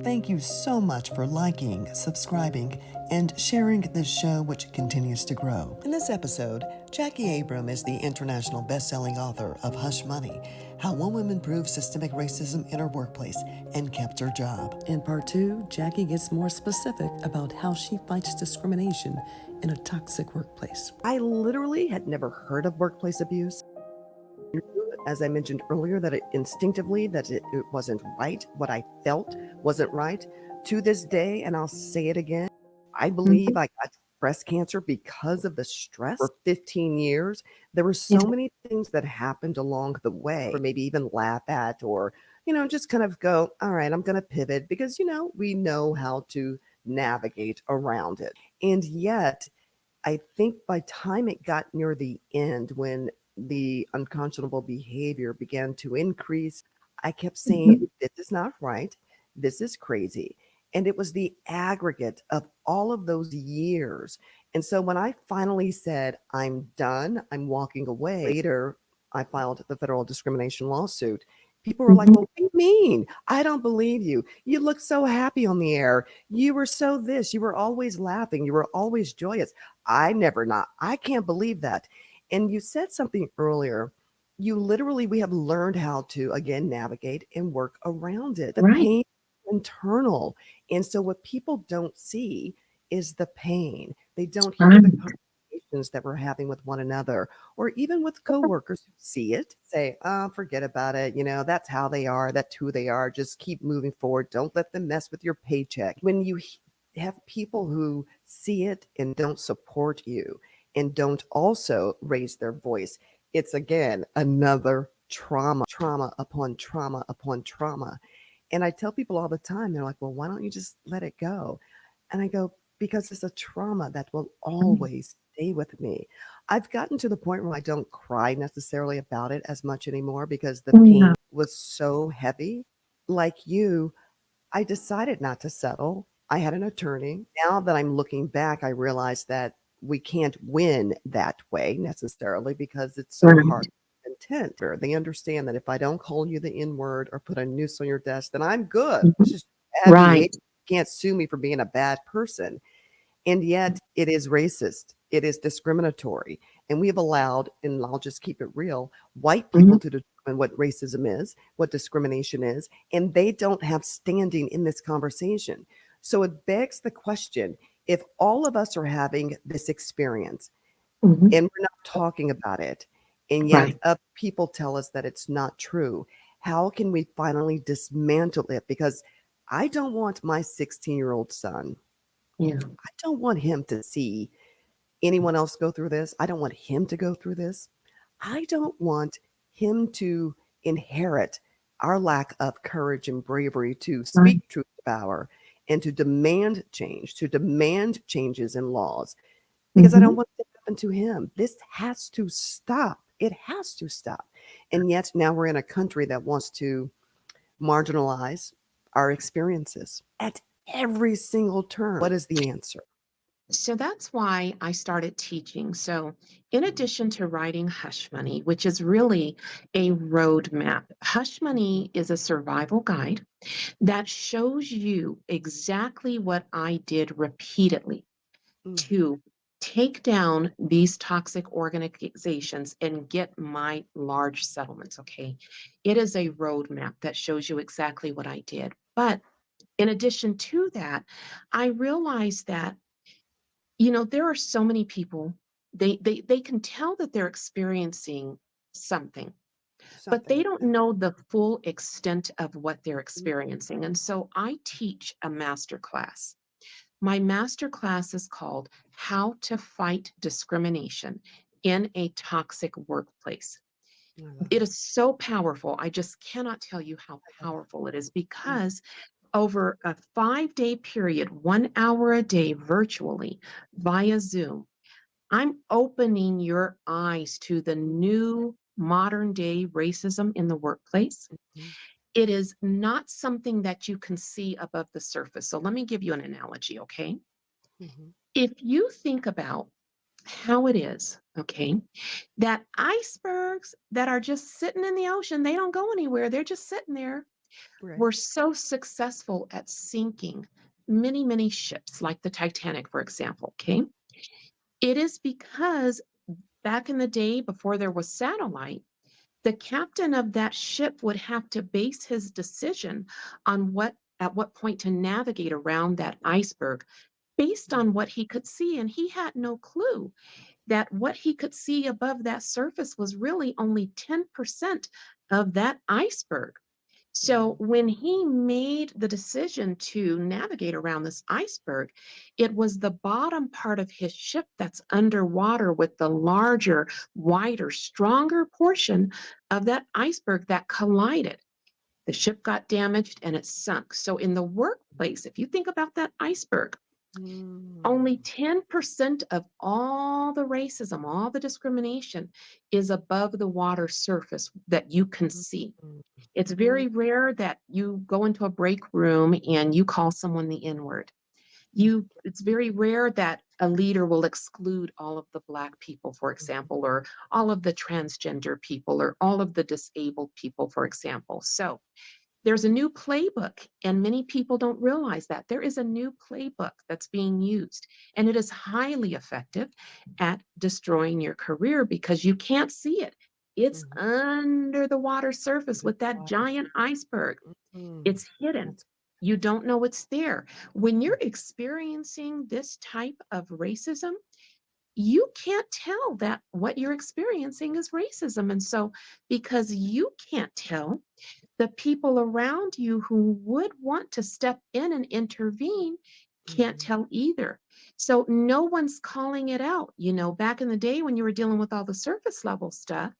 Thank you so much for liking, subscribing, and sharing this show, which continues to grow. In this episode, Jackie Abram is the international best-selling author of Hush Money, How One Woman Proved Systemic Racism in Her Workplace and Kept Her Job. In part 2, Jackie gets more specific about how she fights discrimination in a toxic workplace. I literally had never heard of workplace abuse. As I mentioned earlier, that it wasn't right. What I felt wasn't right. To this day, and I'll say it again, I believe I got breast cancer because of the stress for 15 years. There were so many things that happened along the way, or maybe even laugh at, or, just kind of go, all right, I'm going to pivot because, we know how to navigate around it. And yet, I think by time it got near the end, when the unconscionable behavior began to increase, I kept saying, this is not right. This is crazy. And it was the aggregate of all of those years. And so when I finally said, I'm done, I'm walking away, later I filed the federal discrimination lawsuit. People were like, well, what do you mean? I don't believe you. You look so happy on the air. You were so this. You were always laughing. You were always joyous. I can't believe that. And you said something earlier. We have learned how to, again, navigate and work around it. The pain is internal. And so what people don't see is the pain. They don't hear the conversations that we're having with one another, or even with coworkers who see it, say, oh, forget about it. That's how they are. That's who they are. Just keep moving forward. Don't let them mess with your paycheck. When you have people who see it and don't support you and don't also raise their voice, it's again another trauma upon trauma upon trauma. And I tell people all the time, they're like, well, why don't you just let it go? And I go, because it's a trauma that will always stay with me. I've gotten to the point where I don't cry necessarily about it as much anymore because the pain was so heavy. Like you, I decided not to settle. I had an attorney. Now that I'm looking back, I realize that we can't win that way necessarily because it's so hard to contend. They understand that if I don't call you the N word or put a noose on your desk, then I'm good. It's just bad behavior. You can't sue me for being a bad person. And yet it is racist. It is discriminatory. And we have allowed, and I'll just keep it real, white people to determine what racism is, what discrimination is, and they don't have standing in this conversation. So it begs the question, if all of us are having this experience and we're not talking about it, and yet other people tell us that it's not true, how can we finally dismantle it? Because I don't want my 16-year-old son, I don't want him to see anyone else go through this. I don't want him to go through this. I don't want him to inherit our lack of courage and bravery to speak truth to power and to demand change, to demand changes in laws, because I don't want it to happen to him. This has to stop. It has to stop. And yet now we're in a country that wants to marginalize our experiences at every single turn. What is the answer? So that's why I started teaching. So, in addition to writing Hush Money, which is really a roadmap, Hush Money is a survival guide that shows you exactly what I did repeatedly to take down these toxic organizations and get my large settlements. Okay. It is a roadmap that shows you exactly what I did. But in addition to that, I realized that there are so many people, they can tell that they're experiencing something, but they don't know the full extent of what they're experiencing. And so I teach a master class. My master class is called How to Fight Discrimination in a Toxic Workplace. It is so powerful. I just cannot tell you how powerful it is, because over a 5-day period, 1 hour a day virtually via Zoom, I'm opening your eyes to the new modern day racism in the workplace. It is not something that you can see above the surface. So let me give you an analogy, okay? If you think about how it is, okay, that icebergs that are just sitting in the ocean, they don't go anywhere, they're just sitting there. Right. were so successful at sinking many, many ships, like the Titanic, for example. Okay. It is because back in the day, before there was satellite, the captain of that ship would have to base his decision on at what point to navigate around that iceberg based Mm, on what he could see. And he had no clue that what he could see above that surface was really only 10% of that iceberg. So mm, when he made the decision to navigate around this iceberg, it was the bottom part of his ship that's underwater with the larger, wider, stronger portion of that iceberg that collided. The ship got damaged and it sunk. So in the workplace, if you think about that iceberg, only mm, 10% of all the racism, all the discrimination is above the water surface that you can mm, see. mm, It's mm, very rare that you go into a break room and you call someone the N word. mm, It's very rare that a leader will exclude all of the Black people, for mhm, example, or all of the transgender people, or all of the disabled people, for example. So there's a new playbook, and many people don't realize that. There is a new playbook that's being used, and it is highly effective at destroying your career because you can't see it. It's mhm. under the water surface Under with the that water. giant iceberg. Mm, It's hidden. that's You don't know it's there. When mm, you're experiencing this type of racism, you can't tell that what you're experiencing is racism. And so, because you can't tell, the people around you who would want to step in and intervene can't mhm, tell either. So no one's calling it out. Back in the day when you were dealing with all the surface level stuff,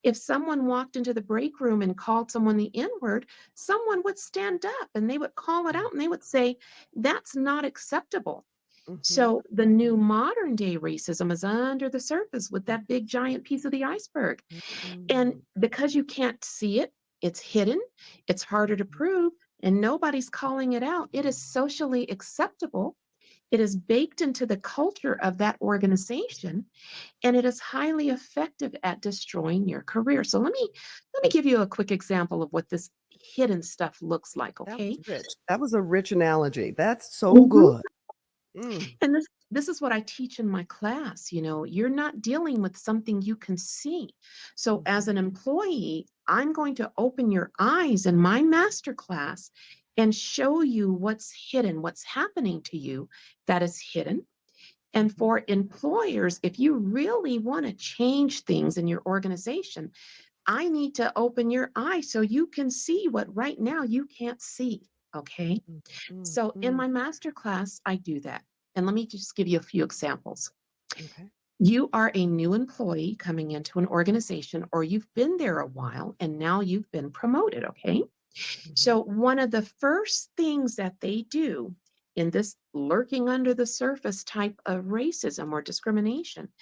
if someone walked into the break room and called someone the N word, someone would stand up and they would call it mm, out and they would say, that's not acceptable. mhm, So the new modern day racism is under the surface with that big giant piece of the iceberg. And mm, because you can't see it, it's hidden, it's harder to mhm, prove, and nobody's calling it out. It is socially acceptable. It is baked into the culture of that organization, and it is highly effective at destroying your career. So let me give you a quick example of what this hidden stuff looks like, that was okay? rich. That was a rich analogy. That's so good. Mm, And this is what I teach in my class. You're not dealing with something you can see. So as mhm, an employee, I'm going to open your eyes in my master class and show you what's hidden, what's happening to you that is hidden. And mhm, for employers, if you really want to change things in your organization, I need to open your eyes so you can see what right now you can't see. Okay. mm, mm, So in mm. my master class, I do that. And let me just give you a few examples. Okay. You are a new employee coming into an organization, or you've been there a while and now you've been promoted. Okay. Mhm, So, one of the first things that they do in this lurking under the surface type of racism or discrimination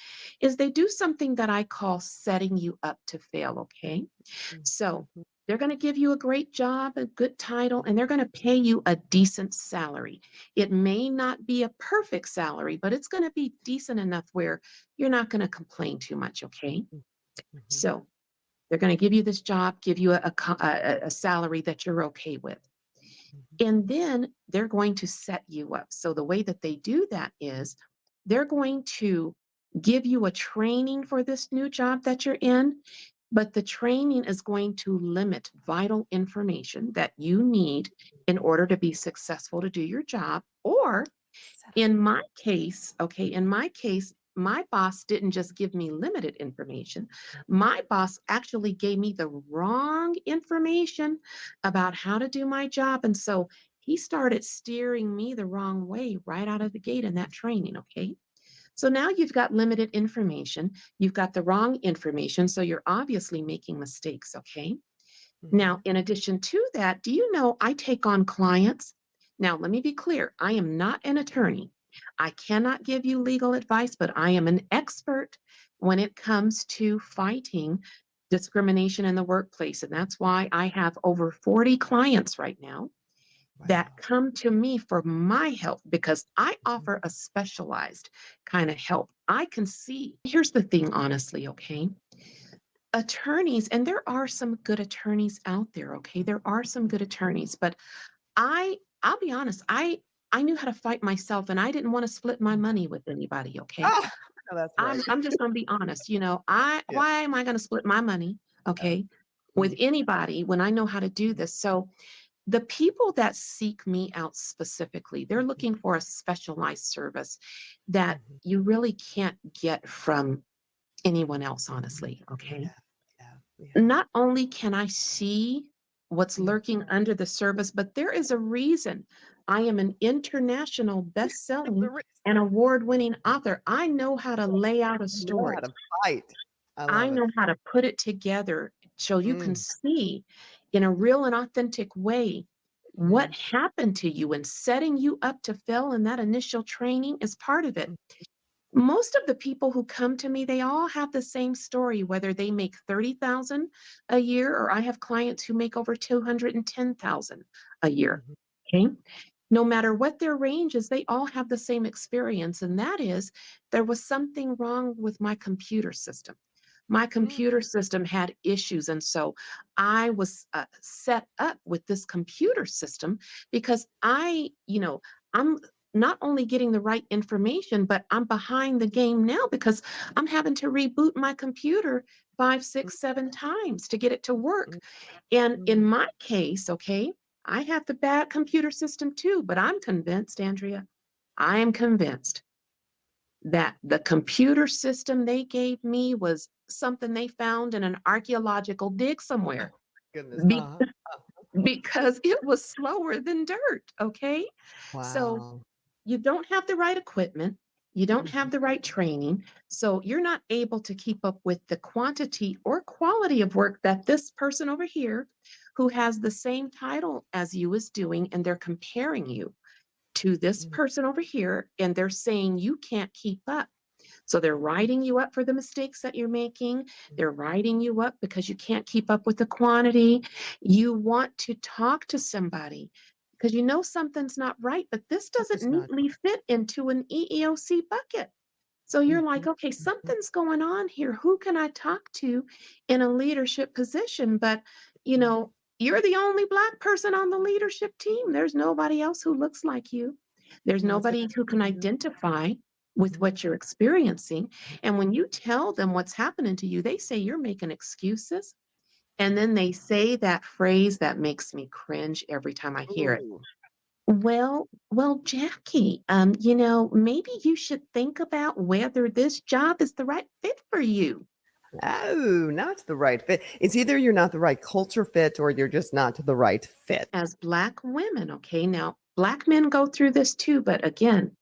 is they do something that I call setting you up to fail. Okay. mm, So mhm, they're going to give you a great job, a good title, and they're going to pay you a decent salary. It may not be a perfect salary, but it's going to be decent enough where you're not going to complain too much. Okay. mm, mhm, So they're going to give you this job, give you a salary that you're okay with. mhm, And then they're going to set you up. So the way that they do that is they're going to give you a training for this new job that you're in, but the training is going to limit vital information that you need in mhm. order to be successful to do your job. Or Set up. in my case, okay, in my case, my boss didn't just give me limited information. My boss actually gave me the wrong information about how to do my job. And so he started steering me the wrong way right out of the gate in that training. Okay. So now you've got limited information. You've got the wrong information. So you're obviously making mistakes. Okay. Now, Mhm, in addition to that, do you know I take on clients? Now, let me be clear. I am not an attorney. I cannot give you legal advice, but I am an expert when it comes to fighting discrimination in the workplace. And that's why I have over 40 clients right now that wow. come to me for my help because I Mhm, offer a specialized kind of help. I can see. Here's the thing, honestly, okay? attorneys, and there are some good attorneys out there, okay? There are some good attorneys, but I'll be honest, I knew how to fight myself and I didn't want to split my money with anybody, okay? Oh, no, that's right. I'm just gonna be honest, I Yeah. why am I gonna split my money, Yeah. okay, with Mhm. anybody when I know how to do this? So the people that seek me out specifically, they're Mhm. looking for a specialized service that Mhm. you really can't get from anyone else, honestly, okay? Yeah. Yeah. Yeah. Not only can I see what's Mhm. lurking under the surface, but there is a reason I am an international The best-selling re and award-winning author. I know how to lay out a You know how story. to fight. I I love it. know how to put it together so you can Mm. see in a real and authentic way what Mhm. happened to you, and setting you up to fail in that initial training is part of it. Mm. Most of the people who come to me, they all have the same story, whether they make 30,000 a year or I have clients who make over 210,000 a year. Mhm. Okay? No matter what their range is, they all have the same experience, and that is there was something wrong with my computer system. My Mm. computer system had issues, and so I was set up with this computer system because I'm not only getting the right information, but I'm behind the game now because I'm having to reboot my computer five, Mm. six, 7 times to get it to work. Mm. And in Mhm. my case, okay, I have the bad computer system too, but I'm convinced, Andrea, I am convinced that the computer system they gave me was something they found in an archaeological dig somewhere Goodness. be- Uh-huh. because it was slower than dirt. Okay. So Wow. you don't have the right equipment, you don't Mhm. have the right training, so you're not able to keep up with the quantity or quality of work that this person over here who has the same title as you is doing, and they're comparing you to this Mhm. person over here and they're saying you can't keep up. So they're writing you up for the mistakes that you're making. They're writing you up because you can't keep up with the quantity. You want to talk to somebody because you know something's not right, but this That doesn't is not. neatly fit into an EEOC bucket. So you're like, Mhm. okay, Mhm. something's going on here. Who can I talk to in a leadership position? But, you Mhm. know, you're the only Black person on the leadership team. There's nobody else who looks like you. There's Mm, that's what nobody who can I do. identify with Mhm. what you're experiencing. Mhm. And when you tell them what's happening to you, they say you're making excuses. And then Mhm. they say that phrase that makes me cringe every time I hear it. Ooh. Well, Jackie, maybe you should think about whether this job is the right fit for you. Oh, not the right fit. It's either you're not the right culture fit or you're just not the right fit. As Black women, okay, now Black men go through this too, but again,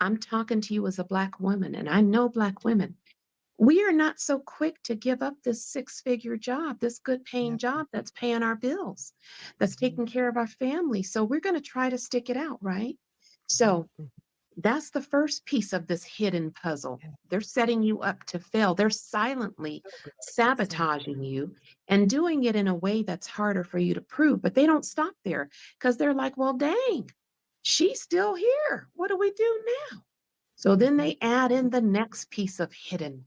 I'm talking to you as a Black woman, and I know Black women. We are not so quick to give up this six-figure job, this good Yeah. paying job that's paying our bills, that's Mhm. taking care of our family. So we're going to try to stick it out, right? Mhm. So Mhm. that's the first piece of this hidden puzzle. Yeah. They're setting you up to fail. They're silently So good. So sabotaging you and doing it in a way that's harder for you to prove. But they don't stop there because they're like, well, dang, she's still here. What do we do now? So then Mhm. they add in the next piece of hidden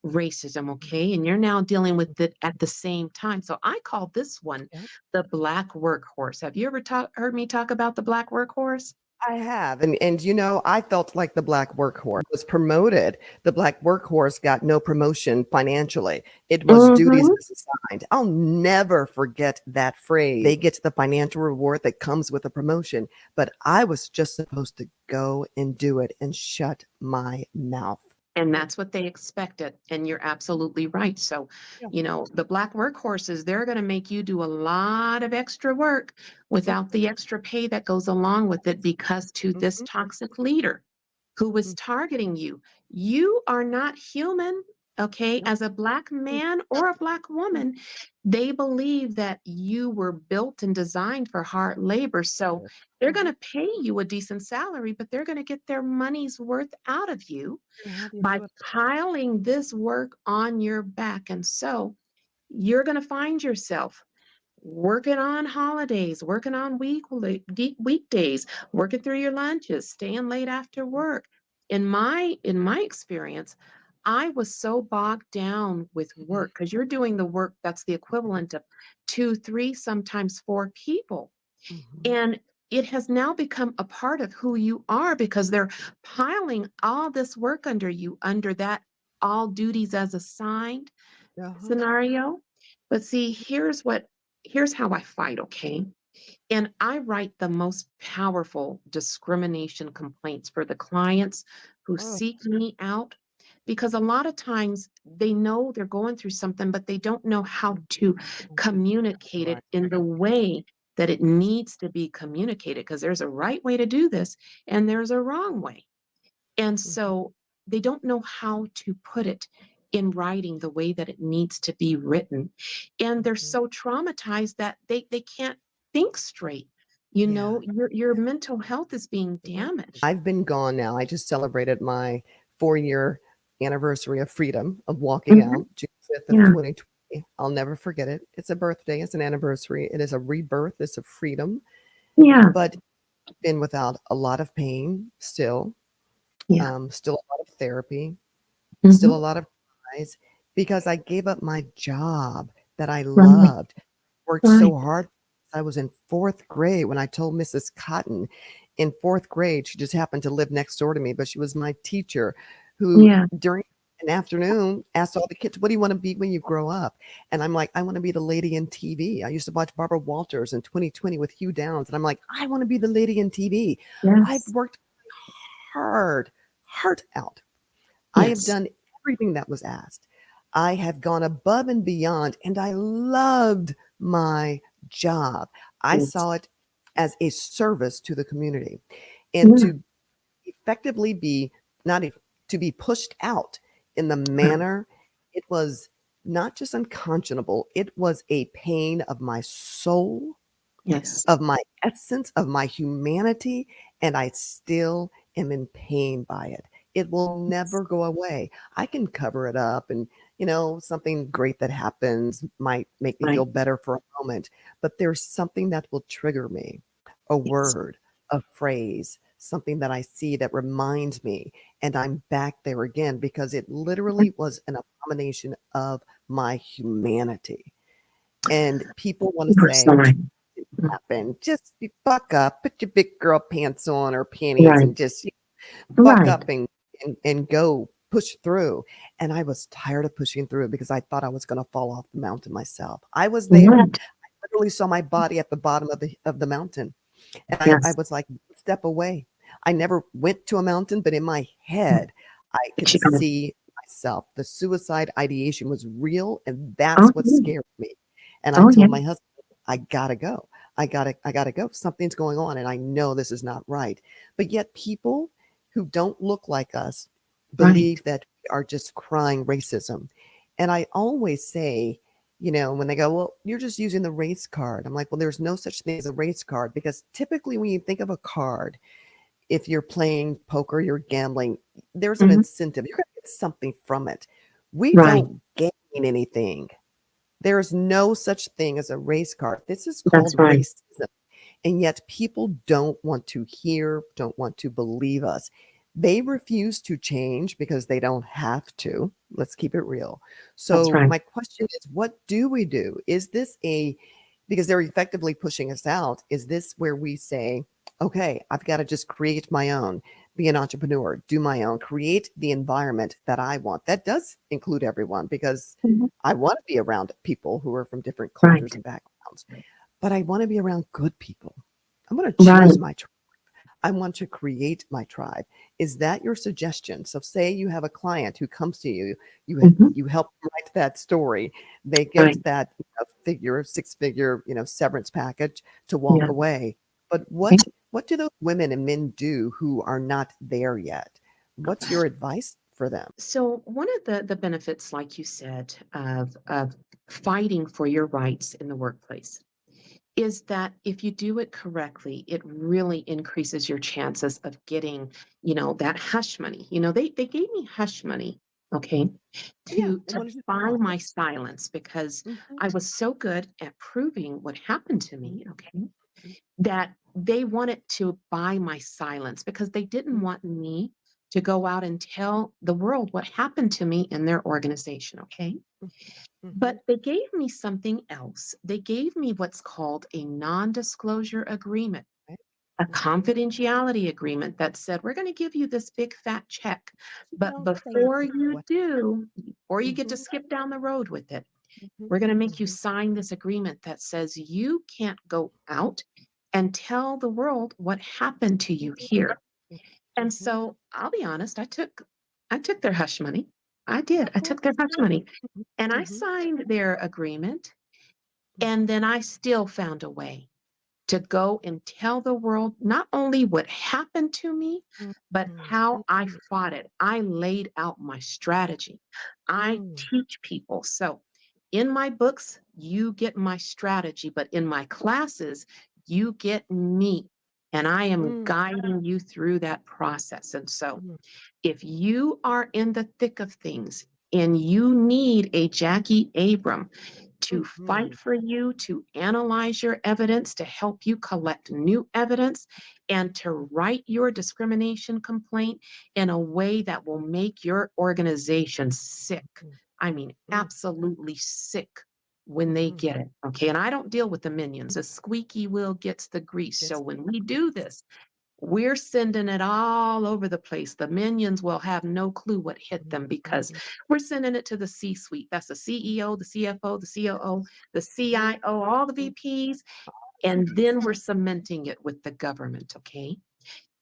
racism, okay? And you're now dealing with it at the same time. So I call this one Yeah. the black workhorse. Have you ever heard me talk about the black workhorse? I have, and I felt like the black workhorse was promoted. The black workhorse got no promotion financially. It was duties Hmm. as assigned. I'll never forget that phrase. They get the financial reward that comes with a promotion, but I was just supposed to go and do it and shut my mouth. And Yep. that's what they expected. And you're absolutely right. So, Yeah. the black workhorses, they're going to make you do a lot of extra work Mm. without the extra pay that goes along with it because to this Mhm. toxic leader who was Mm. targeting you, you are not human. Okay. Nope. As a black Mm. man or a black Mm. woman, they believe that you were built and designed for hard labor. So Yeah. they're going Mhm. to pay you a decent salary, but they're going to get their money's worth out of you Gonna have you by do it. piling this work on your back. And so you're going to find yourself working on holidays, working on weekdays, working through your lunches, staying late after work. In my experience, I was so bogged down with work because you're doing the work that's the equivalent of two, three, sometimes four people. Mhm. And it has now become a part of who you are because they're piling all this work under you, under that all duties as assigned Uh-huh. scenario. But see, here's how I fight, okay? And I write the most powerful discrimination complaints for the clients who Oh, seek me out because a lot of times they know they're going through something, but they don't know how to mhm. communicate Right. it in the way that it needs to be communicated because there's a right way to do this and there's a wrong way. And Mhm. so they don't know how to put it in writing the way that it needs to be written. And they're Mhm. so traumatized that they can't think straight. You Yeah. know, your mental health is being Yeah. damaged. I've been gone now. I just celebrated my 4-year anniversary of freedom, of walking Mhm. out, June 5th of Yeah. 2020. I'll never forget it. It's a birthday, it's an anniversary, it is a rebirth, it's a freedom, Yeah. but been without a lot of pain still, Yeah. still a lot of therapy, still a Mhm. lot of cries because I gave up my job that I Right. loved, worked Right. so hard. I was in 4th grade when I told Mrs. Cotton in 4th grade, she just happened to live next door to me, but she was my teacher who Yeah. during an afternoon asked all the kids, "What do you want to be when you grow up?" And I'm like, "I want to be the lady in TV." I used to watch Barbara Walters in 2020 with Hugh Downs, and I'm like, "I want to be the lady in TV." I've Yes. worked hard, heart out. I have Yes. done everything that was asked. I have gone above and beyond, and I loved my job. I Yes. saw it as a service to the community. And Yeah. to effectively be not eff- to be pushed out in the Right. manner it was not just unconscionable, it was a pain of my soul, Yes. of my essence, of my humanity, and I still am in pain by it. It will Yes. never go away. I can cover it up and, something great that happens might make me feel Right. better for a moment, but there's something that will trigger me, a Yes. word, a phrase, something that I see that reminds me, and I'm back there again because it Mhm. literally was an abomination of my humanity. And people want to You are so say, right. Mm. happen. Just you buck up, put your big girl pants on or panties Right. and just buck Right. up and go push through. And I was tired of pushing through because I thought I was going to fall off the mountain myself. I was there. Right. Literally saw my body at the bottom of the mountain. And I Yes. was like, one step away. I never went to a mountain, but in my Mm. head, I But could you got see myself. The suicide ideation was real, and oh, that's what yeah. scared me. And I Oh, yeah. told my husband, I gotta go. I gotta go. Something's going on, and I know this is not right. But yet people who don't look like us Right. believe that we are just crying racism. And I always say, when they go, "Well, you're just using the race card." I'm like, "Well, there's no such thing as a race card because typically when you think of a card, if you're playing poker, you're gambling, there's an Mhm. incentive. You're going to get something from it. We Right. don't gain anything. There is no such thing as a race card. This is That's called right. racism. And yet people don't want to hear, don't want to believe us. They refuse to change because they don't have to. Let's keep it real. That's So, right. my question is, what do we do? Is this because they're effectively pushing us out, is this where we say, okay, I've got to just create my own, be an entrepreneur, do my own, create the environment that I want? That does include everyone because Mhm. I want to be around people who are from different cultures Right. and backgrounds, but I want to be around good people. I'm going to choose Right. my tribe. I want to create my tribe. Is that your suggestion? So say you have a client who comes to you, Mhm. you help them write that story, they get Right. that six-figure, severance package to walk Yeah. away. But Okay. what do those women and men do who are not there yet? What's your advice for them? So one of the benefits, like you said, of fighting for your rights in the workplace is that if you do it correctly, it really increases your chances of getting, that hush money. They gave me hush money, okay, Yeah, to they to wanted you to buy talk. my Yes. silence because Mhm, I was so good at proving what happened to mhm, me, okay, that they wanted to buy my silence because they didn't mhm, want me to go out and tell the world what happened to me in their organization. Okay. Mhm. But they gave me something else. They gave me what's called a non disclosure agreement, Right. a Mhm. confidentiality agreement that said, we're going to give you this big fat check. But Don't say before it you that do, or you get to Mhm. skip down the road with it, Mhm. we're going to make you Mhm. sign this agreement that says you can't go out and tell the world what happened to you here. And Mhm. so I'll be honest, I took their hush money. I did. Of I took course. their hush money Mhm. and I Mhm. signed their agreement. And Mhm. then I still found a way to go and tell the world not only what happened to me, but Mhm. how I Mhm. fought it. I laid out my strategy. I Mm. teach people. So in my books, you get my strategy, but in my classes, you get me. And I am Mm. guiding you through that process. And so Mm. if you are in the thick of things and you need a Jackie Abram to fight Mhm. for you, to analyze your evidence, to help you collect new evidence, and to write your discrimination complaint in a way that will make your organization sick. Mhm. I mean, Mm. absolutely sick when they Mhm. get it. Okay. And I don't deal with the minions. The squeaky wheel gets the grease. So Gets when we do this, we're sending it all over the place. The minions will have no clue what hit them because Mhm. we're sending it to the C suite. That's the CEO, the CFO, the COO, the Mhm. CIO, all the Mhm. VPs. And then Yes. we're cementing it with the government. Okay.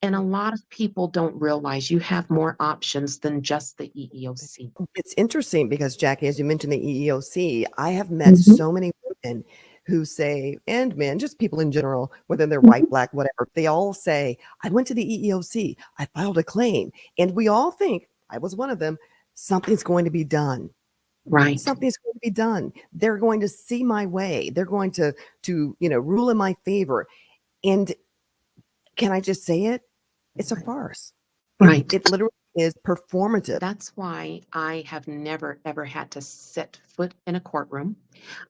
And a Mm. lot of people don't realize you have more options than just the EEOC. It's interesting because, Jackie, as you mentioned the EEOC, I have met Mhm, so many women who say, and men, just people in general, whether they're white, mhm. black, whatever, they all say, I went to the EEOC, I filed a claim. And we all think, I was one of them, something's going to be done. Right. Something's going to be done. They're going to see my way. They're going to rule in my favor. And can I just say it? It's a farce. It Right. it literally is performative. That's why I have never, ever had to set foot in a courtroom.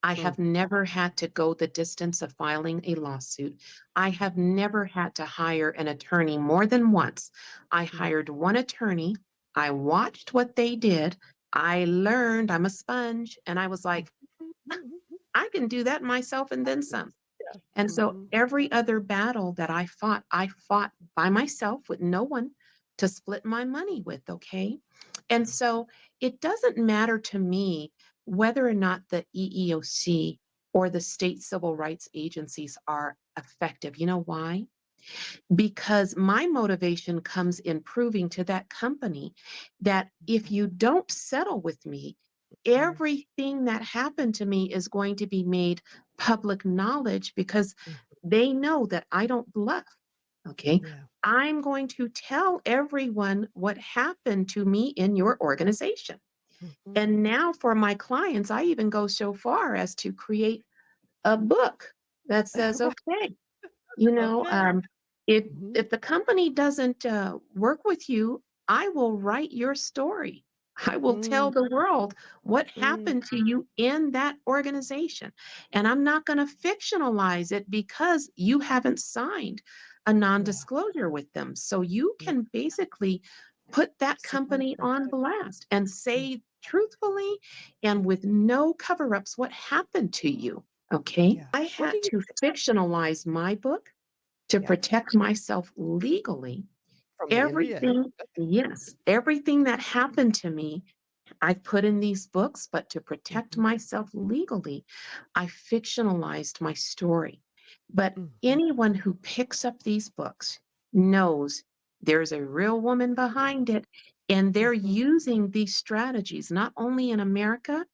I Mm, have never had to go the distance of filing a lawsuit. I have never had to hire an attorney more than once. I mm, hired one attorney. I watched what they did. I learned, I'm a sponge, and I was like, mhm. I can do that myself and then some. Yeah. And so Mhm. every other battle that I fought by myself with no one to split my money with, okay? And so it doesn't matter to me whether or not the EEOC or the state civil rights agencies are effective. You know why? Because my motivation comes in proving to that company that if you don't settle with me, Mm, everything that happened to me is going to be made public knowledge because mm. they know that I don't bluff. Okay. Yeah. I'm going to tell everyone what happened to me in your organization. Mhm. And now for my clients, I even go so far as to create a book that says, Right. okay, Okay. if Mhm. if the company doesn't work with you, I will write your story. I will tell Mm, the world what mm. happened to you in that organization. And I'm not going to fictionalize it because you haven't signed a Yeah. non-disclosure with them. So you Yeah. can basically put that Someone company on protect. blast and Mm, say truthfully and with no cover-ups what happened to you. Okay. yeah. I What do had you to fictionalize my book to Yeah. protect myself legally. From the NBA? Everything, yes, everything that happened to me I put in these books, but to protect Mhm. myself legally, I fictionalized my story. But Mhm. anyone who picks up these books knows there's a real woman behind it, and they're Mhm. using these strategies not only in America,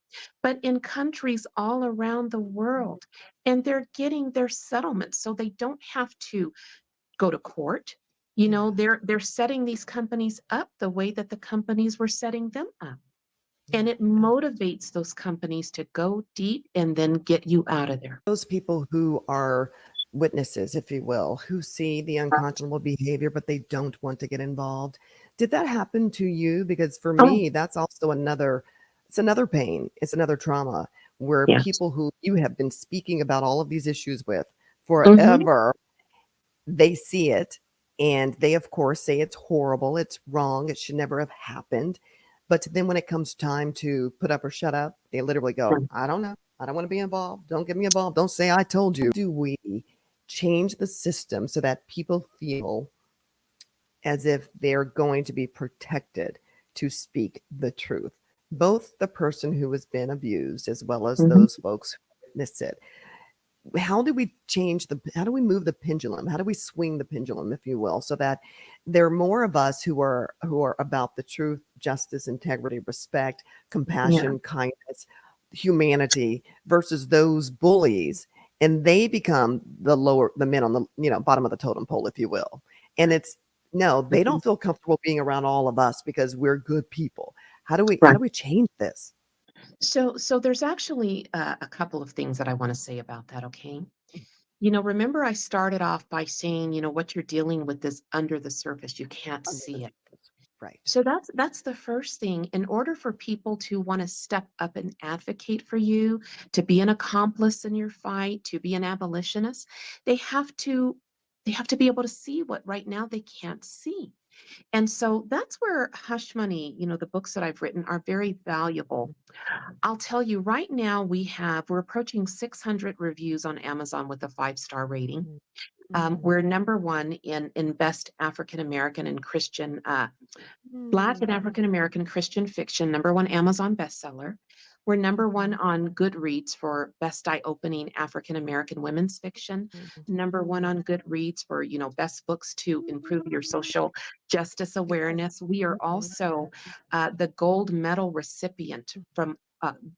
but in countries all around the Mhm. world. And they're getting their settlements so they don't have to go to court. Yeah. They're setting these companies up the way that the companies were setting them up. And Yeah. it motivates those companies to go deep and then get you out of there. those people who are witnesses, if you will, who see the unconscionable behavior, but they don't want to get involved. Did that happen to you? Because for Oh, me, that's also it's another pain. It's another trauma where yes. people who you have been speaking about all of these issues with Mhm. forever, they see it And they, of course, say it's horrible, it's wrong, it should never have happened. But then when it comes time to put up or shut up, they literally go, I don't know. I don't want to be involved. Don't get me involved. Don't say I told you. Do we change the system so that people feel as if they're going to be protected to speak the truth? Both the person who has been abused as well as Mhm. those folks who witness it. How do we how do we move the pendulum? How do we swing the pendulum, if you will, so that there are more of us who are about the truth, justice, integrity, respect, Yeah, compassion, kindness, humanity versus those bullies, and they become the men on the bottom of the totem pole, if you will. And it's no, they mhm, don't feel comfortable being around all of us because we're good people. How do right. we change this? So there's actually a couple of things that I want to say about that, okay? Remember I started off by saying, what you're dealing with is under the surface. You can't Under the see it. surface. Right. So that's the first thing. In order for people to want to step up and advocate for you, to be an accomplice in your fight, to be an abolitionist, they have to they have to be able to see what right now they can't see. And so that's where Hush Money, the books that I've written are very valuable. I'll tell you right now we're approaching 600 reviews on Amazon with a 5-star rating. Mhm. Mhm. We're number one in best African American and Christian Black and Mm. African American Christian fiction, number one Amazon bestseller. We're number one Mhm. on Goodreads for best eye-opening African American women's fiction. Number one on Goodreads for, best books to improve your social justice awareness. We are also the gold medal recipient from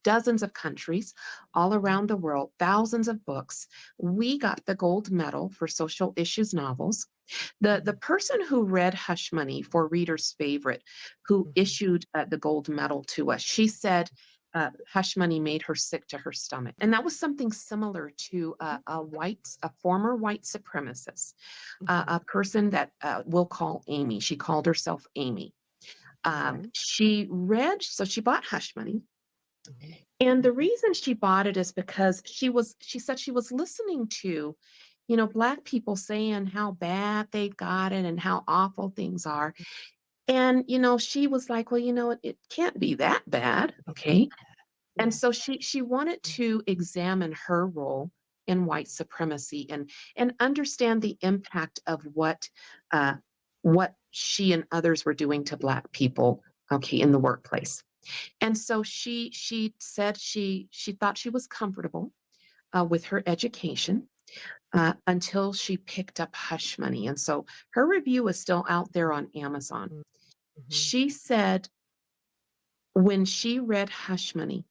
dozens of countries all around the world, thousands of books. We got the gold medal for social issues novels. The person who read Hush Money for Reader's Favorite, who Mhm. issued the gold medal to us, she said Hush Money made her sick to her stomach, and that was something similar to a former white supremacist, Mhm. a person that we'll call Amy. She called herself Amy. Okay. So she bought Hush Money, Mhm. and the Mhm. reason she bought it is because she said she was listening to Black people saying how bad they've got it and how awful things are. And, she was like, well, it can't be that bad. Be that Okay. bad. And Yeah. so she wanted to examine her role in white supremacy and understand the impact of what she and others were doing to Black people, okay, in the workplace. And so she said she thought she was comfortable with her education until she picked up Hush Money. And so her review is still out there on Amazon. Mhm. Mhm. She said when she read Hush Money,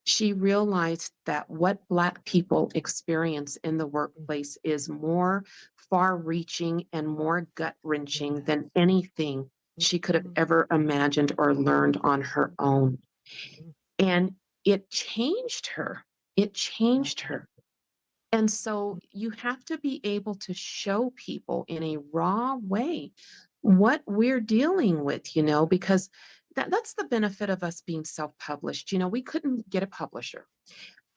she realized that what Black people experience in the workplace is more far reaching and more gut wrenching Yes. than anything she could have Mhm. ever imagined or learned on her own. Mhm. And it changed her. It I changed bet. her. And so you have to be able to show people in a raw way what we're dealing with, because that's the benefit of us being self-published. We couldn't get a publisher.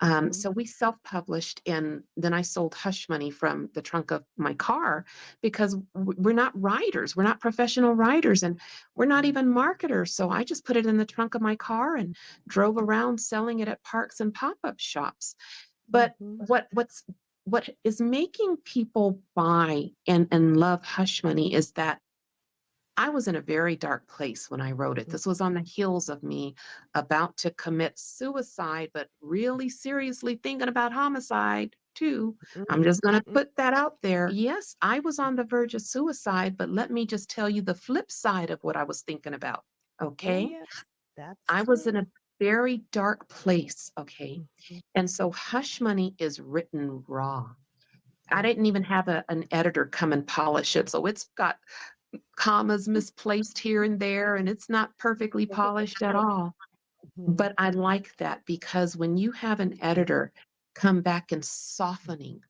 Mhm. So we self-published, and then I sold Hush Money from the trunk of my car because we're not writers, we're not professional writers, and we're not Mhm. even marketers. So I just put it in the trunk of my car and drove around selling it at parks and pop-up shops. But Mhm. what is making people buy and love Hush Money is that I was in a very dark place when I wrote it. Mhm. This was on the heels of me about to commit suicide, but really seriously thinking about homicide too. I'm just going to Mhm. put that out there. Yes, I was on the verge of suicide, but let me just tell you the flip side of what I was thinking about. Oh, Okay. yes. That's I was in true. a very dark place. Okay. Mhm. And so Hush Money is written raw. I didn't Mhm. even have an editor come and polish it. So it's got commas misplaced here and there, and it's not perfectly polished at all. Mhm. But I like that because when you have an editor come back and softening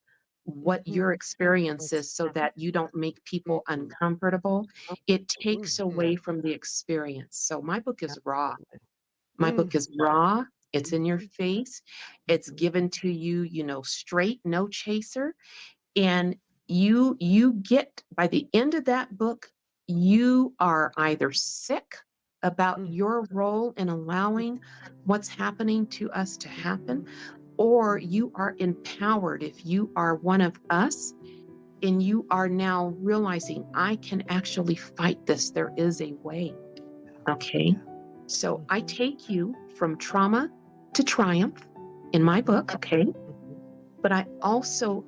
what your Mhm. experience is so Exactly. that you don't make people Mhm. uncomfortable, Oh, it takes mhm. away from the experience. So my book is raw. Absolutely. My book is raw. It's in your Mhm. face. It's Mhm. given to you, straight, no chaser. And you get, by the end of that book, you are either sick about your role in allowing what's happening to us to happen, or you are empowered if you are one of us and you are now realizing I can actually fight this. There is a way. Okay. So I take you from trauma to triumph in my book. Okay. But I also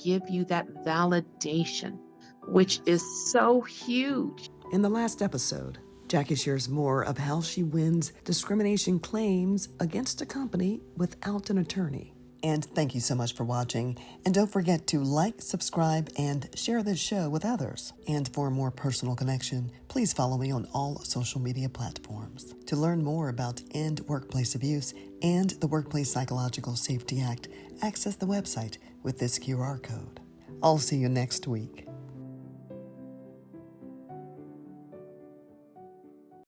give you that validation, which is so huge. In the last episode, Jackie shares more of how she wins discrimination claims against a company without an attorney. And thank you so much for watching. And don't forget to like, subscribe, and share this show with others. And for a more personal connection, please follow me on all social media platforms. To learn more about End Workplace Abuse and the Workplace Psychological Safety Act, access the website with this QR code. I'll see you next week.